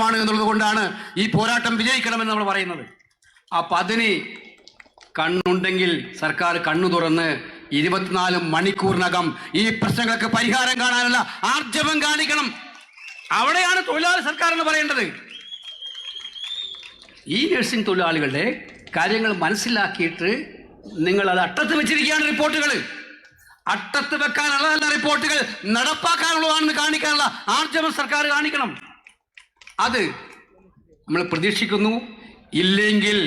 പോരാട്ടമാണ് എന്നുള്ളത് കൊണ്ടാണ് ഈ പോരാട്ടം വിജയിക്കണമെന്ന് നമ്മൾ പറയുന്നത്. അപ്പം അതിന് കണ്ണുണ്ടെങ്കിൽ സർക്കാർ കണ്ണു തുറന്ന് 24 മണിക്കൂറിനകം ഈ പ്രശ്നങ്ങൾക്ക് പരിഹാരം കാണാനുള്ള ആർജവം കാണിക്കണം. അവിടെയാണ് തൊഴിലാളി സർക്കാർ എന്ന് പറയേണ്ടത്. ഈ നഴ്സിംഗ് തൊഴിലാളികളുടെ കാര്യങ്ങൾ മനസ്സിലാക്കിയിട്ട് നിങ്ങൾ അത് അട്ടത്ത് വെച്ചിരിക്കുകയാണ്. റിപ്പോർട്ടുകൾ അട്ടത്ത് വെക്കാനുള്ളതല്ല, റിപ്പോർട്ടുകൾ നടപ്പാക്കാനുള്ളതാണെന്ന് കാണിക്കാനുള്ള ആർജവം സർക്കാർ കാണിക്കണം. അത് നമ്മൾ പ്രതീക്ഷിക്കുന്നു. ഇല്ലെങ്കിൽ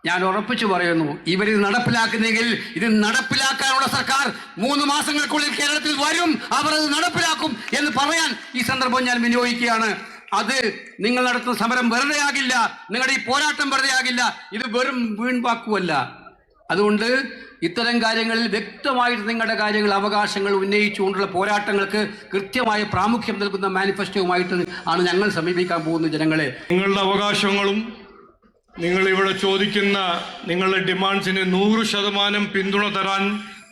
ഞാൻ ഉറപ്പിച്ചു പറയുന്നു, ഇവരിത് നടപ്പിലാക്കുന്നെങ്കിൽ ഇത് നടപ്പിലാക്കാനുള്ള സർക്കാർ 3 മാസങ്ങൾക്കുള്ളിൽ കേരളത്തിൽ വരും. അവർ അത് നടപ്പിലാക്കും എന്ന് പറയാൻ ഈ സന്ദർഭം ഞാൻ വിനിയോഗിക്കുകയാണ്. അത് നിങ്ങൾ നടത്തുന്ന സമരം വെറുതെ ആകില്ല, നിങ്ങളുടെ ഈ പോരാട്ടം വെറുതെ ആകില്ല. ഇത് വെറും വീൺവാക്കുമല്ല. അതുകൊണ്ട് ഇത്തരം കാര്യങ്ങളിൽ വ്യക്തമായിട്ട് നിങ്ങളുടെ കാര്യങ്ങൾ, അവകാശങ്ങൾ ഉന്നയിച്ചുകൊണ്ടുള്ള പോരാട്ടങ്ങൾക്ക് കൃത്യമായ പ്രാമുഖ്യം നൽകുന്ന മാനിഫെസ്റ്റോവുമായിട്ട് ആണ് ഞങ്ങൾ സമീപിക്കാൻ പോകുന്ന ജനങ്ങളെ. നിങ്ങളുടെ അവകാശങ്ങളും നിങ്ങൾ ഇവിടെ ചോദിക്കുന്ന നിങ്ങളുടെ ഡിമാൻഡ്സിന് 100% പിന്തുണ തരാൻ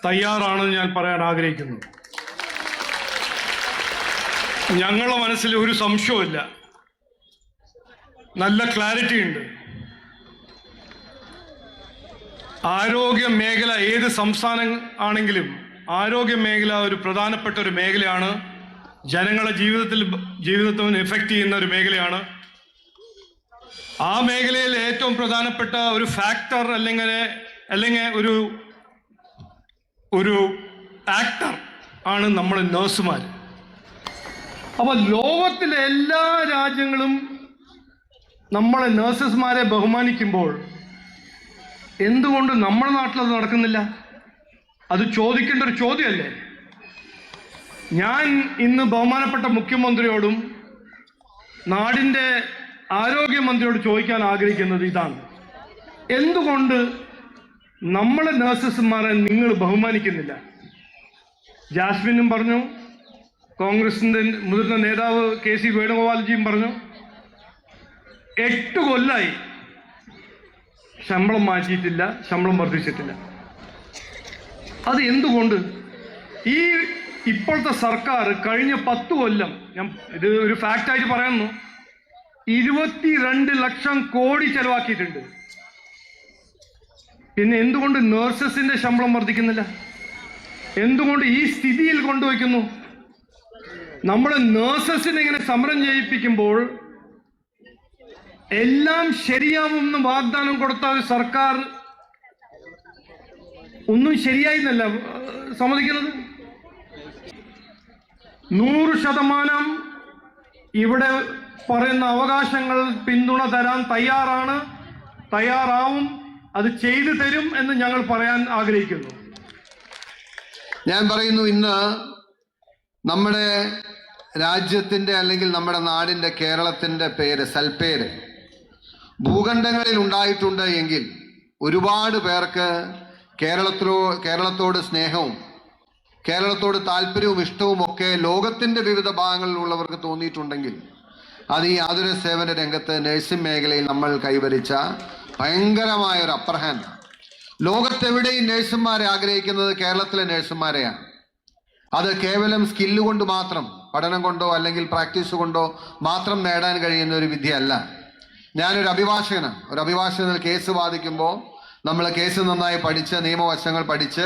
തയ്യാറാണെന്ന് ഞാൻ പറയാൻ ആഗ്രഹിക്കുന്നു. ഞങ്ങളുടെ മനസ്സിൽ ഒരു സംശയവുമില്ല, നല്ല ക്ലാരിറ്റി ഉണ്ട്. ആരോഗ്യ മേഖല ഏത് സംസ്ഥാനം ആണെങ്കിലും ആരോഗ്യ മേഖല ഒരു പ്രധാനപ്പെട്ട ഒരു മേഖലയാണ്. ജനങ്ങളുടെ ജീവിതത്തിന് എഫക്റ്റ് ചെയ്യുന്ന ഒരു മേഖലയാണ്. ആ മേഖലയിൽ ഏറ്റവും പ്രധാനപ്പെട്ട ഒരു ഫാക്ടർ അല്ലെങ്കിൽ ഒരു ആക്ടർ ആണ് നമ്മൾ നഴ്സുമാർ. അപ്പോൾ ലോകത്തിലെ എല്ലാ രാജ്യങ്ങളും നമ്മളെ നഴ്സസ്മാരെ ബഹുമാനിക്കുമ്പോൾ എന്തുകൊണ്ട് നമ്മുടെ നാട്ടിലത് നടക്കുന്നില്ല? അത് ചോദിക്കേണ്ട ഒരു ചോദ്യമല്ലേ? ഞാൻ ഇന്ന് ബഹുമാനപ്പെട്ട മുഖ്യമന്ത്രിയോടും നാടിൻ്റെ ആരോഗ്യമന്ത്രിയോട് ചോദിക്കാൻ ആഗ്രഹിക്കുന്നത് ഇതാണ്: എന്തുകൊണ്ട് നമ്മളെ നഴ്സസ്മാരെ നിങ്ങൾ ബഹുമാനിക്കുന്നില്ല? ജാസ്മിനും പറഞ്ഞു, കോൺഗ്രസിൻ്റെ മുതിർന്ന നേതാവ് KC വേണുഗോപാൽജിയും പറഞ്ഞു, 8 കൊല്ലമായി ശമ്പളം മാറ്റിയിട്ടില്ല, ശമ്പളം വർദ്ധിച്ചിട്ടില്ല. അത് എന്തുകൊണ്ട്? ഇപ്പോഴത്തെ സർക്കാർ കഴിഞ്ഞ 10 കൊല്ലം, ഞാൻ ഇത് ഒരു ഫാക്റ്റായിട്ട് പറയുന്നു, 22 ലക്ഷം കോടി ചെലവാക്കിയിട്ടുണ്ട്. പിന്നെ എന്തുകൊണ്ട് നഴ്സസിന്റെ ശമ്പളം വർദ്ധിക്കുന്നില്ല? എന്തുകൊണ്ട് ഈ സ്ഥിതിയിൽ കൊണ്ടുവയ്ക്കുന്നു? നമ്മുടെ നഴ്സസിനെ ഇങ്ങനെ സമരം ചെയ്യിപ്പിക്കുമ്പോൾ എല്ലാം ശരിയാവുമെന്ന് വാഗ്ദാനം കൊടുത്ത സർക്കാർ ഒന്നും ശരിയായി എന്നല്ല സമ്മതിക്കുന്നത്. 100% ഇവിടെ പറയുന്ന അവകാശങ്ങൾ പിന്തുണ തരാൻ തയ്യാറാവും, അത് ചെയ്തു തരും എന്ന് ഞങ്ങൾ പറയാൻ ആഗ്രഹിക്കുന്നു. ഞാൻ പറയുന്നു, ഇന്ന് നമ്മുടെ രാജ്യത്തിൻ്റെ അല്ലെങ്കിൽ നമ്മുടെ നാടിൻ്റെ, കേരളത്തിൻ്റെ പേര്, സൽപ്പേര് ഭൂഖണ്ഡങ്ങളിൽ ഉണ്ടായിട്ടുണ്ട് എങ്കിൽ ഒരുപാട് പേർക്ക് കേരളത്തോട് സ്നേഹവും കേരളത്തോട് താല്പര്യവും ഇഷ്ടവും ഒക്കെ ലോകത്തിൻ്റെ വിവിധ ഭാഗങ്ങളിലുള്ളവർക്ക് തോന്നിയിട്ടുണ്ടെങ്കിൽ അത് ഈ ആതുര സേവന രംഗത്ത് നഴ്സിംഗ് മേഖലയിൽ നമ്മൾ കൈവരിച്ച ഭയങ്കരമായ ഒരു അപ്പർ ഹാൻഡ്. ലോകത്തെവിടെയും നഴ്സുമാരെ ആഗ്രഹിക്കുന്നത് കേരളത്തിലെ നഴ്സുമാരെയാണ്. അത് കേവലം സ്കില്ല് കൊണ്ട് മാത്രം, പഠനം കൊണ്ടോ അല്ലെങ്കിൽ പ്രാക്ടീസ് കൊണ്ടോ മാത്രം നേടാൻ കഴിയുന്ന ഒരു വിദ്യയല്ല. ഞാനൊരു അഭിഭാഷകൻ കേസ് വാദിക്കുമ്പോൾ നമ്മൾ കേസ് നന്നായി പഠിച്ച് നിയമവശങ്ങൾ പഠിച്ച്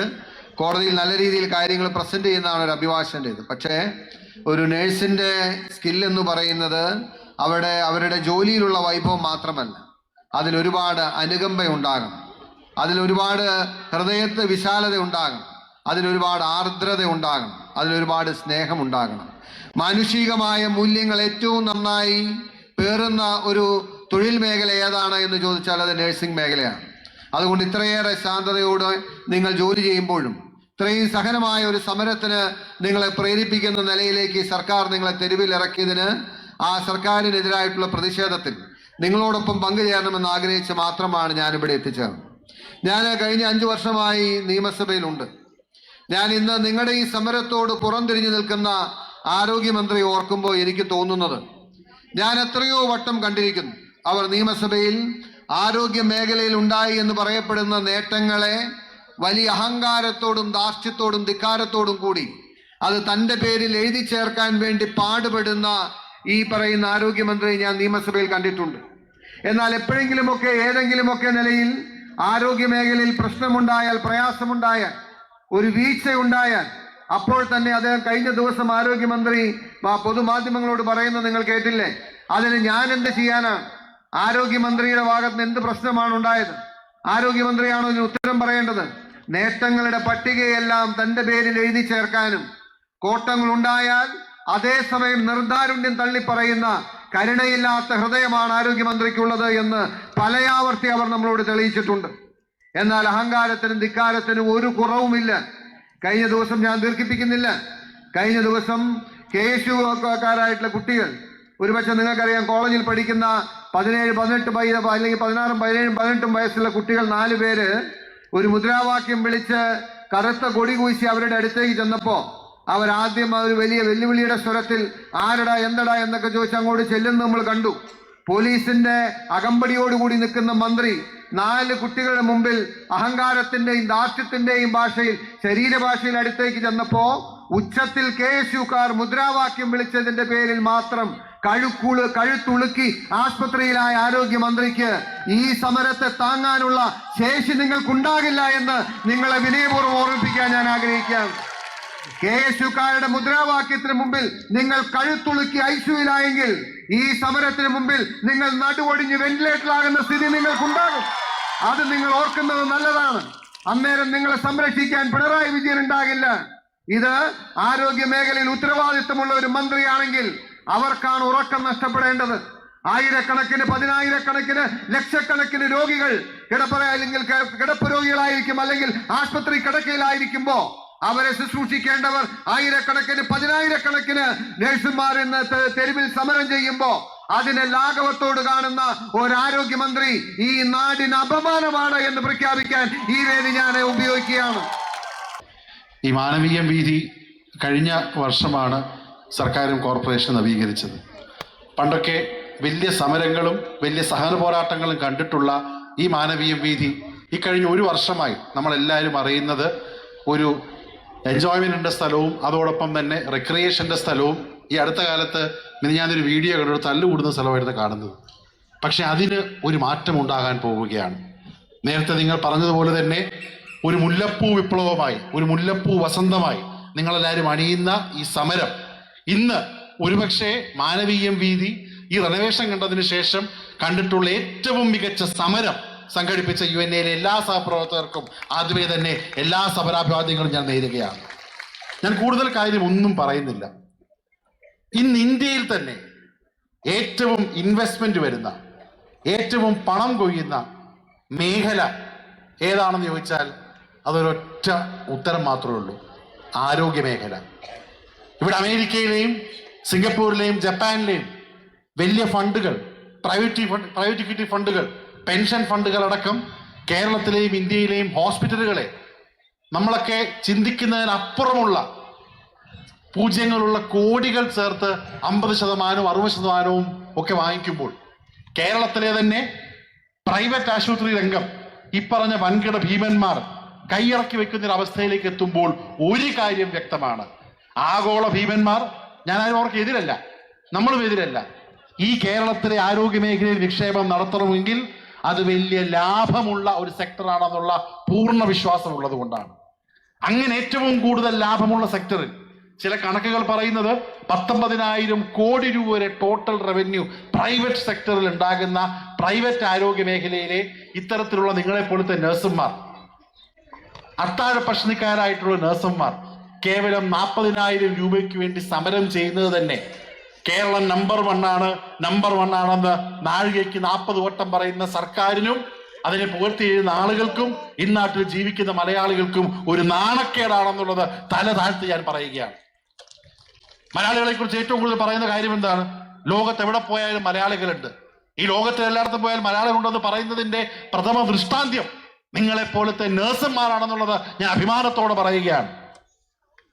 കോടതിയിൽ നല്ല രീതിയിൽ കാര്യങ്ങൾ പ്രസന്റ് ചെയ്യുന്നതാണ് ഒരു അഭിഭാഷകൻ്റേത്. പക്ഷേ ഒരു നേഴ്സിൻ്റെ സ്കില്ലെന്ന് പറയുന്നത് അവരുടെ ജോലിയിലുള്ള വൈഭവം മാത്രമല്ല, അതിലൊരുപാട് അനുകമ്പയുണ്ടാകണം, അതിലൊരുപാട് ഹൃദയത്തെ വിശാലത ഉണ്ടാകണം, അതിലൊരുപാട് ആർദ്രത ഉണ്ടാകണം, അതിലൊരുപാട് സ്നേഹം ഉണ്ടാകണം. മാനുഷികമായ മൂല്യങ്ങൾ ഏറ്റവും നന്നായി പേറുന്ന ഒരു തൊഴിൽ മേഖല ഏതാണ് എന്ന് ചോദിച്ചാൽ അത് നഴ്സിംഗ് മേഖലയാണ്. അതുകൊണ്ട് ഇത്രയേറെ ശാന്തതയോടെ നിങ്ങൾ ജോലി ചെയ്യുമ്പോഴും ഇത്രയും സഹനമായ ഒരു സമരത്തിന് നിങ്ങളെ പ്രേരിപ്പിക്കുന്ന നിലയിലേക്ക് സർക്കാർ നിങ്ങളെ തെരുവിൽ ഇറക്കിയതിന്, ആ സർക്കാരിനെതിരായിട്ടുള്ള പ്രതിഷേധത്തിൽ നിങ്ങളോടൊപ്പം പങ്കുചേരണമെന്ന് ആഗ്രഹിച്ച് മാത്രമാണ് ഞാനിവിടെ എത്തിച്ചേർന്നത്. ഞാൻ കഴിഞ്ഞ 5 വർഷമായി നിയമസഭയിലുണ്ട്. ഞാൻ ഇന്ന് നിങ്ങളുടെ ഈ സമരത്തോട് പുറംതിരിഞ്ഞു നിൽക്കുന്ന ആരോഗ്യമന്ത്രി ഓർക്കുമ്പോൾ എനിക്ക് തോന്നുന്നത്, ഞാൻ എത്രയോ വട്ടം കണ്ടിരിക്കുന്നു അവർ നിയമസഭയിൽ ആരോഗ്യ മേഖലയിൽ ഉണ്ടായി എന്ന് പറയപ്പെടുന്ന നേട്ടങ്ങളെ വലിയ അഹങ്കാരത്തോടും ധാർഷ്ട്യത്തോടും ധിക്കാരത്തോടും കൂടി അത് തൻ്റെ പേരിൽ എഴുതി ചേർക്കാൻ വേണ്ടി പാടുപെടുന്ന ഈ പറയുന്ന ആരോഗ്യമന്ത്രി ഞാൻ നിയമസഭയിൽ കണ്ടിട്ടുണ്ട്. എന്നാൽ എപ്പോഴെങ്കിലുമൊക്കെ ഏതെങ്കിലുമൊക്കെ നിലയിൽ ആരോഗ്യ മേഖലയിൽ പ്രശ്നമുണ്ടായാൽ, പ്രയാസമുണ്ടായാൽ, ഒരു വീഴ്ചയുണ്ടായാൽ അപ്പോൾ തന്നെ അദ്ദേഹം കഴിഞ്ഞ ദിവസം ആരോഗ്യമന്ത്രി പൊതുമാധ്യമങ്ങളോട് പറയുന്നത് നിങ്ങൾ കേട്ടില്ലേ? അതിന് ഞാൻ എന്ത് ചെയ്യാനാണ്? ആരോഗ്യമന്ത്രിയുടെ ഭാഗത്ത് നിന്ന് എന്ത് പ്രശ്നമാണ് ഉണ്ടായത്? ആരോഗ്യമന്ത്രിയാണോ ഇതിന് ഉത്തരം പറയേണ്ടത്? നേട്ടങ്ങളുടെ പട്ടികയെല്ലാം തന്റെ പേരിൽ എഴുതി ചേർക്കാനും കോട്ടങ്ങൾ ഉണ്ടായാൽ അതേസമയം നിർദാരുണ്യം തള്ളിപ്പറയുന്ന കരുണയില്ലാത്ത ഹൃദയമാണ് ആരോഗ്യമന്ത്രിക്കുള്ളത് എന്ന് പലയാവർത്തി അവർ നമ്മളോട് തെളിയിച്ചിട്ടുണ്ട്. എന്നാൽ അഹങ്കാരത്തിനും ധിക്കാരത്തിനും ഒരു കുറവുമില്ല. കഴിഞ്ഞ ദിവസം ഞാൻ ദീർഘിപ്പിക്കുന്നില്ല. കഴിഞ്ഞ ദിവസം KSU-കാരായിട്ടുള്ള കുട്ടികൾ, ഒരുപക്ഷെ നിങ്ങൾക്കറിയാം, കോളേജിൽ പഠിക്കുന്ന 17, 18 അല്ലെങ്കിൽ 16, 17, 18 വയസ്സുള്ള കുട്ടികൾ 4 പേര് ഒരു മുദ്രാവാക്യം വിളിച്ച് കറുത്ത കൊടി കൂശി അവരുടെ അടുത്തേക്ക് ചെന്നപ്പോ അവരാദ്യം ഒരു വലിയ വെല്ലുവിളിയുടെ സ്വരത്തിൽ ആരടാ എന്തടാ എന്നൊക്കെ ചോദിച്ച് അങ്ങോട്ട് ചെല്ലുന്നത് നമ്മൾ കണ്ടു. പോലീസിന്റെ അകമ്പടിയോടുകൂടി നിൽക്കുന്ന മന്ത്രി 4 കുട്ടികളുടെ മുമ്പിൽ അഹങ്കാരത്തിന്റെയും ദാർഢ്യത്തിന്റെയും ഭാഷയിൽ, ശരീരഭാഷയിൽ അടുത്തേക്ക് ചെന്നപ്പോ ഉച്ചത്തിൽ KSU-കാർ മുദ്രാവാക്യം വിളിച്ചതിന്റെ പേരിൽ മാത്രം കഴുത്തുളുക്കി ആസ്പത്രിയിലായ ആരോഗ്യമന്ത്രിക്ക് ഈ സമരത്തെ താങ്ങാനുള്ള ശേഷി നിങ്ങൾക്കുണ്ടാകില്ല എന്ന് നിങ്ങളെ വിനയപൂർവ്വം ഓർമ്മിപ്പിക്കാൻ ഞാൻ ആഗ്രഹിക്കുകയാണ്. KSU-കാരുടെ മുദ്രാവാക്യത്തിന് മുമ്പിൽ നിങ്ങൾ കഴുത്തുളുക്കി ഐസിയുവിലായെങ്കിൽ ഈ സമരത്തിന് മുമ്പിൽ നിങ്ങൾ നടുവൊടിഞ്ഞ് വെന്റിലേറ്ററിലാകുന്ന സ്ഥിതി നിങ്ങൾക്കുണ്ടാകും. അത് നിങ്ങൾ ഓർക്കുന്നത് നല്ലതാണ്. അന്നേരം നിങ്ങളെ സംരക്ഷിക്കാൻ പിണറായി വിജയൻ ഉണ്ടാകില്ല. ഇത് ആരോഗ്യ മേഖലയിൽ ഉത്തരവാദിത്വമുള്ള ഒരു മന്ത്രിയാണെങ്കിൽ അവർക്കാണ് ഉറക്കം നഷ്ടപ്പെടേണ്ടത്. ആയിരക്കണക്കിന്, 10,000-കണക്കിന്, ലക്ഷക്കണക്കിന് രോഗികൾ അല്ലെങ്കിൽ കിടപ്പ് രോഗികളായിരിക്കും, അല്ലെങ്കിൽ ആശുപത്രി കിടക്കയിലായിരിക്കുമ്പോ അവരെ ശുശ്രൂഷിക്കേണ്ടവർ ആയിരക്കണക്കിന്, 10,000-കണക്കിന് നഴ്സുമാർ ഇന്ന് തെരുവിൽ സമരം ചെയ്യുമ്പോ അതിനെ ലാഘവത്തോട് കാണുന്ന ഒരു ആരോഗ്യമന്ത്രി ഈ നാടിന് അപമാനമാണ് എന്ന് പ്രഖ്യാപിക്കാൻ ഈ വേദി ഞാൻ ഉപയോഗിക്കുകയാണ്. ഈ മാനവീയം വീഥി കഴിഞ്ഞ വർഷമാണ് സർക്കാരും കോർപ്പറേഷനും നവീകരിച്ചത്. പണ്ടൊക്കെ വലിയ സമരങ്ങളും വലിയ സഹന പോരാട്ടങ്ങളും കണ്ടിട്ടുള്ള ഈ മാനവീയം വീഥി ഈ കഴിഞ്ഞ 1 വർഷമായി നമ്മളെല്ലാവരും അറിയുന്നത് ഒരു എൻജോയ്മെൻറ്റിൻ്റെ സ്ഥലവും അതോടൊപ്പം തന്നെ റിക്രിയേഷൻ്റെ സ്ഥലവും, ഈ അടുത്ത കാലത്ത് ഞാനൊരു വീഡിയോ കണ്ടു തല്ലുകൂടുന്ന സ്ഥലമായിരുന്നു കാണുന്നത്. പക്ഷെ അതിന് ഒരു മാറ്റം ഉണ്ടാകാൻ പോവുകയാണ്. നേരത്തെ നിങ്ങൾ പറഞ്ഞതുപോലെ തന്നെ ഒരു മുല്ലപ്പൂ വിപ്ലവമായി, ഒരു മുല്ലപ്പൂ വസന്തമായി നിങ്ങളെല്ലാവരും അണിയുന്ന ഈ സമരം ഇന്ന് ഒരുപക്ഷെ മാനവീയം വീഥി ഈ റെനോവേഷൻ കണ്ടതിന് ശേഷം കണ്ടിട്ടുള്ള ഏറ്റവും മികച്ച സമരം സംഘടിപ്പിച്ച UNA-യിലെ എല്ലാ സഹപ്രവർത്തകർക്കും ആദ്യമേ തന്നെ എല്ലാ സമരാഭിവാദ്യങ്ങളും ഞാൻ നേരുകയാണ്. ഞാൻ കൂടുതൽ കാര്യം ഒന്നും പറയുന്നില്ല. ഇന്ന് ഇന്ത്യയിൽ തന്നെ ഏറ്റവും ഇൻവെസ്റ്റ്മെന്റ് വരുന്ന, ഏറ്റവും പണം കൊയ്യുന്ന മേഖല ഏതാണെന്ന് ചോദിച്ചാൽ അതൊരൊറ്റ ഉത്തരം മാത്രമേ ഉള്ളൂ: ആരോഗ്യ മേഖല. ഇവിടെ അമേരിക്കയിലെയും സിംഗപ്പൂരിലെയും ജപ്പാനിലെയും വലിയ ഫണ്ടുകൾ, പ്രൈവറ്റ് ഇക്വിറ്റി ഫണ്ടുകൾ, പെൻഷൻ ഫണ്ടുകൾ അടക്കം കേരളത്തിലെയും ഇന്ത്യയിലെയും ഹോസ്പിറ്റലുകളെ നമ്മളൊക്കെ ചിന്തിക്കുന്നതിനപ്പുറമുള്ള പൂജ്യങ്ങളുള്ള കോടികൾ ചേർത്ത് 50%, 60% ഒക്കെ വാങ്ങിക്കുമ്പോൾ കേരളത്തിലെ തന്നെ പ്രൈവറ്റ് ആശുപത്രി രംഗം ഈ പറഞ്ഞ വൻകിട ഭീമന്മാർ കൈയിറക്കി വെക്കുന്ന അവസ്ഥയിലേക്ക് എത്തുമ്പോൾ ഒരു കാര്യം വ്യക്തമാണ്: ആഗോള ഭീമന്മാർ, ഞാൻ അവർക്ക് എതിരല്ല, നമ്മളും എതിരല്ല, ഈ കേരളത്തിലെ ആരോഗ്യ മേഖലയിൽ നിക്ഷേപം നടത്തണമെങ്കിൽ അത് വലിയ ലാഭമുള്ള ഒരു സെക്ടറാണെന്നുള്ള പൂർണ്ണ വിശ്വാസമുള്ളത് കൊണ്ടാണ്. അങ്ങനെ ഏറ്റവും കൂടുതൽ ലാഭമുള്ള സെക്ടറിൽ ചില കണക്കുകൾ പറയുന്നത് 19,000 കോടി രൂപ വരെ ടോട്ടൽ റവന്യൂ പ്രൈവറ്റ് സെക്ടറിൽ ഉണ്ടാകുന്ന പ്രൈവറ്റ് ആരോഗ്യ മേഖലയിലെ ഇത്തരത്തിലുള്ള നിങ്ങളെപ്പോലത്തെ നഴ്സുമാർ, അത്താഴ ഭക്ഷണിക്കാരായിട്ടുള്ള നഴ്സുമാർ കേവലം 40,000 രൂപയ്ക്ക് വേണ്ടി സമരം ചെയ്യുന്നത് തന്നെ കേരളം നമ്പർ 1 ആണെന്ന് നാഴികയ്ക്ക് 40 വട്ടം പറയുന്ന സർക്കാരിനും അതിനെ പുകഴ്ത്തി എഴുതുന്ന ആളുകൾക്കും ഇന്നാട്ടിൽ ജീവിക്കുന്ന മലയാളികൾക്കും ഒരു നാണക്കേടാണെന്നുള്ളത് തല താഴ്ത്തി ഞാൻ പറയുകയാണ്. മലയാളികളെ കുറിച്ച് ഏറ്റവും കൂടുതൽ പറയുന്ന കാര്യം എന്താണ്? ലോകത്ത് എവിടെ പോയാലും മലയാളികളുണ്ട്. ഈ ലോകത്തിൽ എല്ലായിടത്തും പോയാൽ മലയാളികളുണ്ടെന്ന് പറയുന്നതിന്റെ പ്രഥമ ദൃഷ്ടാന്ത്യം നിങ്ങളെപ്പോലത്തെ നഴ്സുമാരാണെന്നുള്ളത് ഞാൻ അഭിമാനത്തോടെ പറയുകയാണ്.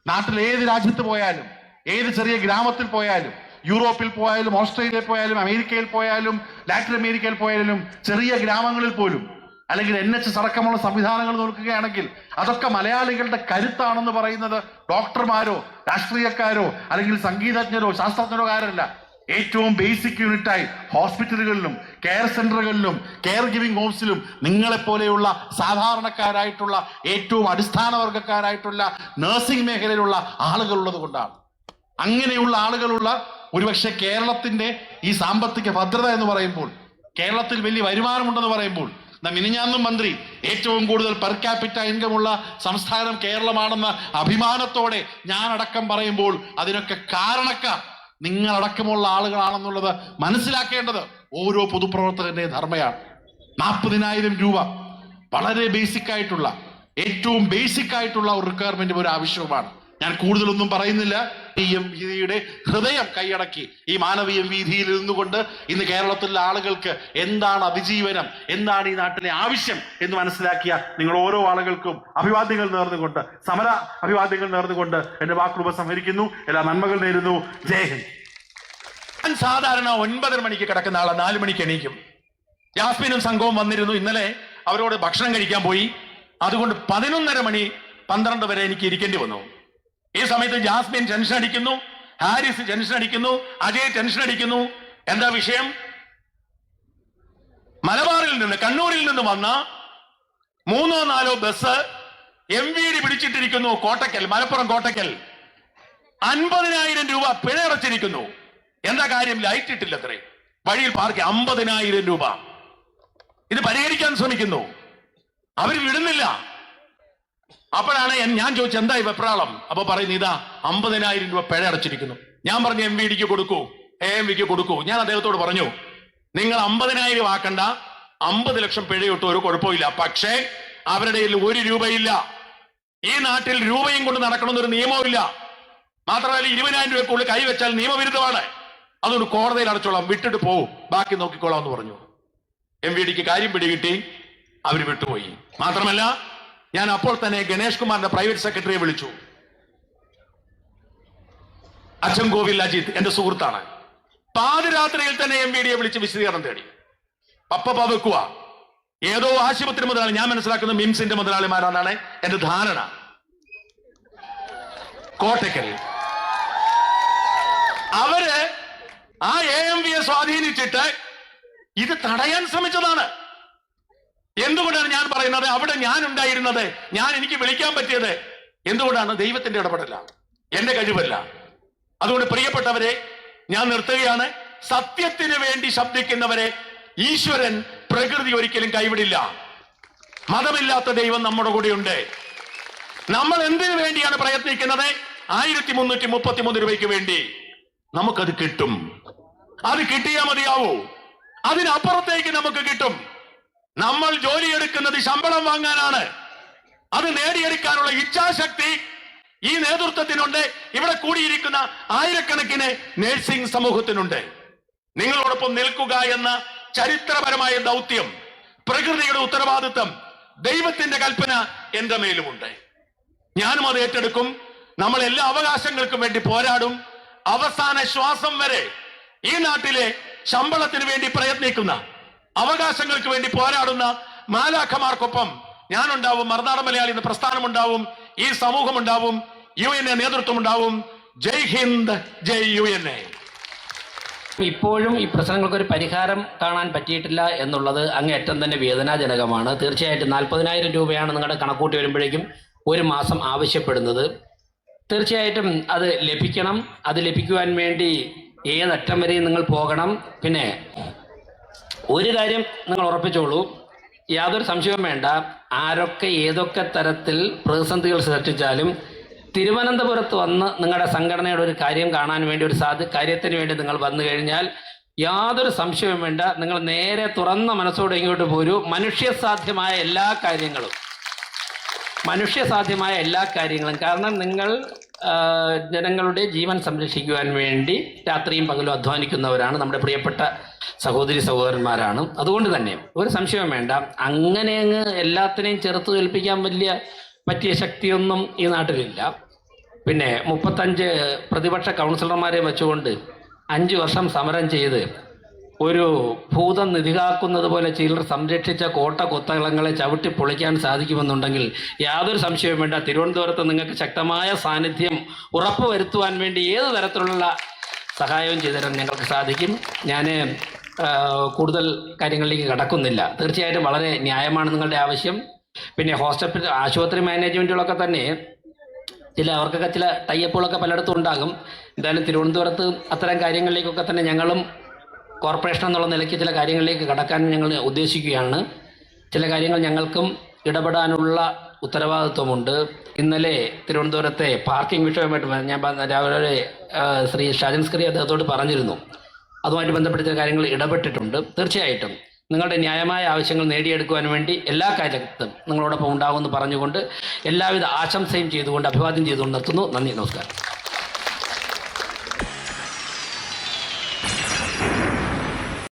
നാട്ടിൽ ഏത് രാജ്യത്ത് പോയാലും, ഏത് ചെറിയ ഗ്രാമത്തിൽ പോയാലും, യൂറോപ്പിൽ പോയാലും, ഓസ്ട്രേലിയയിൽ പോയാലും, അമേരിക്കയിൽ പോയാലും, ലാറ്റിൻ അമേരിക്കയിൽ പോയാലും, ചെറിയ ഗ്രാമങ്ങളിൽ പോലും, അല്ലെങ്കിൽ NHS അടക്കമുള്ള സംവിധാനങ്ങൾ നോക്കുകയാണെങ്കിൽ അതൊക്കെ മലയാളികളുടെ കരുത്താണെന്ന് പറയുന്നത് ഡോക്ടർമാരോ രാഷ്ട്രീയക്കാരോ അല്ലെങ്കിൽ സംഗീതജ്ഞരോ ശാസ്ത്രജ്ഞരോ കാരല്ല. ഏറ്റവും ബേസിക് യൂണിറ്റായി ഹോസ്പിറ്റലുകളിലും കെയർ സെന്ററുകളിലും കെയർ ഗിവിംഗ് ഹോംസിലും നിങ്ങളെപ്പോലെയുള്ള സാധാരണക്കാരായിട്ടുള്ള ഏറ്റവും അടിസ്ഥാന വർഗക്കാരായിട്ടുള്ള നഴ്സിംഗ് മേഖലയിലുള്ള ആളുകളുള്ളത് കൊണ്ടാണ്. അങ്ങനെയുള്ള ആളുകളുള്ള ഒരുപക്ഷെ കേരളത്തിന്റെ ഈ സാമ്പത്തിക ഭദ്രത എന്ന് പറയുമ്പോൾ, കേരളത്തിൽ വലിയ വരുമാനമുണ്ടെന്ന് പറയുമ്പോൾ, മിനിഞ്ഞാന്നും മന്ത്രി ഏറ്റവും കൂടുതൽ പെർ ക്യാപിറ്റ ഇൻകം ഉള്ള സംസ്ഥാനം കേരളമാണെന്ന അഭിമാനത്തോടെ ഞാനടക്കം പറയുമ്പോൾ അതിനൊക്കെ കാരണക്കാർ നിങ്ങളടക്കമുള്ള ആളുകളാണെന്നുള്ളത് മനസ്സിലാക്കേണ്ടത് ഓരോ പൊതുപ്രവർത്തകന്റെ ധർമ്മയാണ്. 40,000 രൂപ വളരെ ബേസിക് ആയിട്ടുള്ള, ഏറ്റവും ബേസിക് ആയിട്ടുള്ള ഒരു റിക്വയർമെന്റ് ഒരു ആവശ്യവുമാണ്. ഞാൻ കൂടുതലൊന്നും പറയുന്നില്ല. വീതിയുടെ ഹൃദയം കൈയടക്കി ഈ മാനവീയ വീതിയിൽ നിന്നുകൊണ്ട് ഇന്ന് കേരളത്തിലെ ആളുകൾക്ക് എന്താണ് അതിജീവനം, എന്താണ് ഈ നാട്ടിലെ ആവശ്യം എന്ന് മനസ്സിലാക്കിയ നിങ്ങൾ ഓരോ ആളുകൾക്കും അഭിവാദ്യങ്ങൾ നേർന്നുകൊണ്ട്, സമര അഭിവാദ്യങ്ങൾ നേർന്നുകൊണ്ട് എന്റെ വാക്കുകൾ ഉപസംഹരിക്കുന്നു. എല്ലാ നന്മകൾ നേരുന്നു. ജയ് ഹിന്ദ്. ഞാൻ സാധാരണ 9:30 മണിക്ക് കിടക്കുന്ന ആളെ 4 മണിക്ക് എണീക്കും. ജാസ്മിനും സംഘവും വന്നിരുന്നു. ഇന്നലെ അവരോട് ഭക്ഷണം കഴിക്കാൻ പോയി. അതുകൊണ്ട് 11:30 മണി 12 വരെ എനിക്ക് ഇരിക്കേണ്ടി വന്നു. ഈ സമയത്ത് ജാസ്മിൻ ടെൻഷൻ അടിക്കുന്നു, ഹാരിസ് ടെൻഷൻ അടിക്കുന്നു, അജയ് ടെൻഷൻ അടിക്കുന്നു. എന്താ വിഷയം? മലബാറിൽ നിന്ന്, കണ്ണൂരിൽ നിന്ന് വന്ന 3-4 ബസ് MVD പിടിച്ചിട്ടിരിക്കുന്നു. കോട്ടക്കൽ, മലപ്പുറം കോട്ടക്കൽ 50,000 രൂപ പിഴയടച്ചിരിക്കുന്നു. എന്താ കാര്യം? ലൈറ്റ് ഇട്ടില്ല അത്രേ, വഴിയിൽ പാർക്ക്. 50,000 രൂപ. ഇത് പരിഹരിക്കാൻ ശ്രമിക്കുന്നു, അവർ വിടുന്നില്ല. അപ്പോഴാണ് ഞാൻ ചോദിച്ചത് എന്താ ഈ വെപ്രാളം? അപ്പൊ പറയുന്നു ഇതാ 50,000 രൂപ പിഴ അടച്ചിരിക്കുന്നു. ഞാൻ പറഞ്ഞു MVDക്ക് കൊടുക്കൂ, AMVക്ക് കൊടുക്കൂ. ഞാൻ അദ്ദേഹത്തോട് പറഞ്ഞു നിങ്ങൾ 50,000 ആക്കണ്ട, 50 ലക്ഷം പിഴയിട്ട് ഒരു കുഴപ്പമില്ല. പക്ഷേ അവരുടെ 1 രൂപയില്ല. ഈ നാട്ടിൽ രൂപയും കൊണ്ട് നടക്കണമെന്നൊരു നിയമമില്ല. മാത്രമല്ല 20,000 രൂപയ്ക്കുള്ളിൽ കൈവച്ചാൽ നിയമവിരുദ്ധമാണ്. അതുകൊണ്ട് കോടതിയിൽ അടച്ചോളാം, വിട്ടിട്ട് പോവും, ബാക്കി നോക്കിക്കോളാം എന്ന് പറഞ്ഞു. MVDക്ക് കാര്യം പിടികിട്ടി, അവർ വിട്ടുപോയി. മാത്രമല്ല ഞാൻ അപ്പോൾ തന്നെ ഗണേഷ് കുമാറിന്റെ പ്രൈവറ്റ് സെക്രട്ടറിയെ വിളിച്ചു. അച്ചൻകോവിൽ അജിത് എന്റെ സുഹൃത്താണ്. പാതിരാത്രിയിൽ തന്നെ MVDയെ വിളിച്ച് വിശദീകരണം തേടി. പപ്പ വെക്കുക, ഏതോ ആശുപത്രി മുതലാളി, ഞാൻ മനസ്സിലാക്കുന്ന മിംസിന്റെ മുതലാളിമാരാണെന്നാണ് എന്റെ ധാരണ. കോട്ടക്കൽ അവര് ആ AMVയെ സ്വാധീനിച്ചിട്ട് ഇത് തടയാൻ ശ്രമിച്ചതാണ്. എന്തുകൊണ്ടാണ് ഞാൻ പറയുന്നത്? അവിടെ ഞാൻ ഉണ്ടായിരുന്നത്, എനിക്ക് വിളിക്കാൻ പറ്റിയത് എന്തുകൊണ്ടാണ്? ദൈവത്തിന്റെ ഇടപെടല, എന്റെ കഴിവല്ല. അതുകൊണ്ട് പ്രിയപ്പെട്ടവരെ, ഞാൻ നിർത്തുകയാണ്. സത്യത്തിന് വേണ്ടി ശബ്ദിക്കുന്നവരെ ഈശ്വരൻ, പ്രകൃതി ഒരിക്കലും കൈവിടില്ല. മതമില്ലാത്ത ദൈവം നമ്മുടെ കൂടെയുണ്ട്. നമ്മൾ എന്തിനു വേണ്ടിയാണ് പ്രയത്നിക്കുന്നത്? 1333 രൂപയ്ക്ക് വേണ്ടി. നമുക്കത് കിട്ടും. അത് കിട്ടിയാൽ മതിയാവൂ. അതിനപ്പുറത്തേക്ക് നമുക്ക് കിട്ടും. നമ്മൾ ജോലിയെടുക്കുന്നത് ശമ്പളം വാങ്ങാനാണ്. അത് നേടിയെടുക്കാനുള്ള ഇച്ഛാശക്തി ഈ നേതൃത്വത്തിനുണ്ട്. ഇവിടെ കൂടിയിരിക്കുന്ന ആയിരക്കണക്കിന് നഴ്സിംഗ് സമൂഹത്തിനുണ്ട്. നിങ്ങളോടൊപ്പം നിൽക്കുക എന്ന ചരിത്രപരമായ ദൗത്യം, പ്രകൃതിയുടെ ഉത്തരവാദിത്വം, ദൈവത്തിന്റെ കൽപ്പന എന്റെ മേലുമുണ്ട്. ഞാനും അത് ഏറ്റെടുക്കും. നമ്മൾ എല്ലാ അവകാശങ്ങൾക്കും വേണ്ടി പോരാടും. അവസാന ശ്വാസം വരെ ഈ നാട്ടിലെ ശമ്പളത്തിന് വേണ്ടി പ്രയത്നിക്കുന്ന, അവകാശങ്ങൾക്ക് വേണ്ടി പോരാടുന്ന മാലാഖമാർക്കൊപ്പം ഞാനുണ്ടാവും. മറുനാടൻ മലയാളി എന്ന പ്രസ്ഥാനമുണ്ടാവും, ഈ സമൂഹമുണ്ടാവും, UNA നേതൃത്വം ഉണ്ടാവും. ജയ് ഹിന്ദ്, ജയ് UNA. ഇപ്പോഴും ഈ പ്രശ്നങ്ങൾക്ക് ഒരു പരിഹാരം കാണാൻ പറ്റിയിട്ടില്ല എന്നുള്ളത് അങ്ങേയറ്റം തന്നെ വേദനാജനകമാണ്. തീർച്ചയായിട്ടും 40,000 രൂപയാണ് നിങ്ങളുടെ കണക്കൂട്ടി വരുമ്പോഴേക്കും ഒരു മാസം ആവശ്യപ്പെടുന്നത്. തീർച്ചയായിട്ടും അത് ലഭിക്കണം. അത് ലഭിക്കുവാൻ വേണ്ടി ഏതറ്റം വരെയും നിങ്ങൾ പോകണം. പിന്നെ ഒരു കാര്യം നിങ്ങൾ ഉറപ്പിച്ചോളൂ, യാതൊരു സംശയവും വേണ്ട. ആരൊക്കെ ഏതൊക്കെ തരത്തിൽ പ്രതിസന്ധികൾ സൃഷ്ടിച്ചാലും തിരുവനന്തപുരത്ത് വന്ന് നിങ്ങളുടെ സംഘടനയുടെ ഒരു കാര്യം കാണാൻ വേണ്ടി, ഒരു കാര്യത്തിന് വേണ്ടി നിങ്ങൾ വന്നു കഴിഞ്ഞാൽ യാതൊരു സംശയവും വേണ്ട, നിങ്ങൾ നേരെ തുറന്ന മനസ്സോടെ ഇങ്ങോട്ട് പോരൂ. മനുഷ്യസാധ്യമായ എല്ലാ കാര്യങ്ങളും, കാരണം നിങ്ങൾ ജനങ്ങളുടെ ജീവൻ സംരക്ഷിക്കുവാൻ വേണ്ടി രാത്രിയും പകലും അധ്വാനിക്കുന്നവരാണ്, നമ്മുടെ പ്രിയപ്പെട്ട സഹോദരി സഹോദരന്മാരാണ്. അതുകൊണ്ട് തന്നെ ഒരു സംശയവും വേണ്ട, അങ്ങനെ അങ്ങ് എല്ലാത്തിനെയും ചെറുത്ത് തോൽപ്പിക്കാൻ പറ്റിയ ശക്തിയൊന്നും ഈ നാട്ടിലില്ല. പിന്നെ 35 പ്രതിപക്ഷ കൗൺസിലർമാരെ വെച്ചുകൊണ്ട് 5 വർഷം സമരം ചെയ്ത് ഒരു ഭൂതം നിധികാക്കുന്നത് പോലെ ചിലർ സംരക്ഷിച്ച കോട്ട കൊത്തളങ്ങളെ ചവിട്ടി പൊളിക്കാൻ സാധിക്കുമെന്നുണ്ടെങ്കിൽ യാതൊരു സംശയവും വേണ്ട, തിരുവനന്തപുരത്ത് നിങ്ങൾക്ക് ശക്തമായ സാന്നിധ്യം ഉറപ്പുവരുത്തുവാൻ വേണ്ടി ഏത് തരത്തിലുള്ള സഹായവും ചെയ്തു തരാൻ ഞങ്ങൾക്ക് സാധിക്കും. ഞാൻ കൂടുതൽ കാര്യങ്ങളിലേക്ക് കടക്കുന്നില്ല. തീർച്ചയായിട്ടും വളരെ ന്യായമാണ് നിങ്ങളുടെ ആവശ്യം. പിന്നെ ഹോസ്പിറ്റൽ ആശുപത്രി മാനേജ്മെൻറ്റുകളൊക്കെ തന്നെ അവർക്കൊക്കെ ചില ടൈപ്പുകളൊക്കെ പലയിടത്തും ഉണ്ടാകും. എന്തായാലും തിരുവനന്തപുരത്ത് അത്തരം കാര്യങ്ങളിലേക്കൊക്കെ തന്നെ ഞങ്ങളും കോർപ്പറേഷൻ എന്നുള്ള നിലയ്ക്ക് ചില കാര്യങ്ങളിലേക്ക് കടക്കാൻ ഞങ്ങൾ ഉദ്ദേശിക്കുകയാണ്. ചില കാര്യങ്ങൾ ഞങ്ങൾക്കും ഇടപെടാനുള്ള ഉത്തരവാദിത്വമുണ്ട്. ഇന്നലെ തിരുവനന്തപുരത്തെ പാർക്കിംഗ് വിഷയമായിട്ട് ഞാൻ രാവിലെ ശ്രീ ഷാജൻ സ്കറി അദ്ദേഹത്തോട് പറഞ്ഞിരുന്നു. അതുമായിട്ട് ബന്ധപ്പെട്ട ചില കാര്യങ്ങൾ ഇടപെട്ടിട്ടുണ്ട്. തീർച്ചയായിട്ടും നിങ്ങളുടെ ന്യായമായ ആവശ്യങ്ങൾ നേടിയെടുക്കുവാൻ വേണ്ടി എല്ലാ കാര്യത്തും നിങ്ങളോടൊപ്പം ഉണ്ടാകുമെന്ന് പറഞ്ഞുകൊണ്ട് എല്ലാവിധ ആശംസയും ചെയ്തുകൊണ്ട് അഭിവാദ്യം ചെയ്തുകൊണ്ട് നിർത്തുന്നു. നന്ദി, നമസ്കാരം.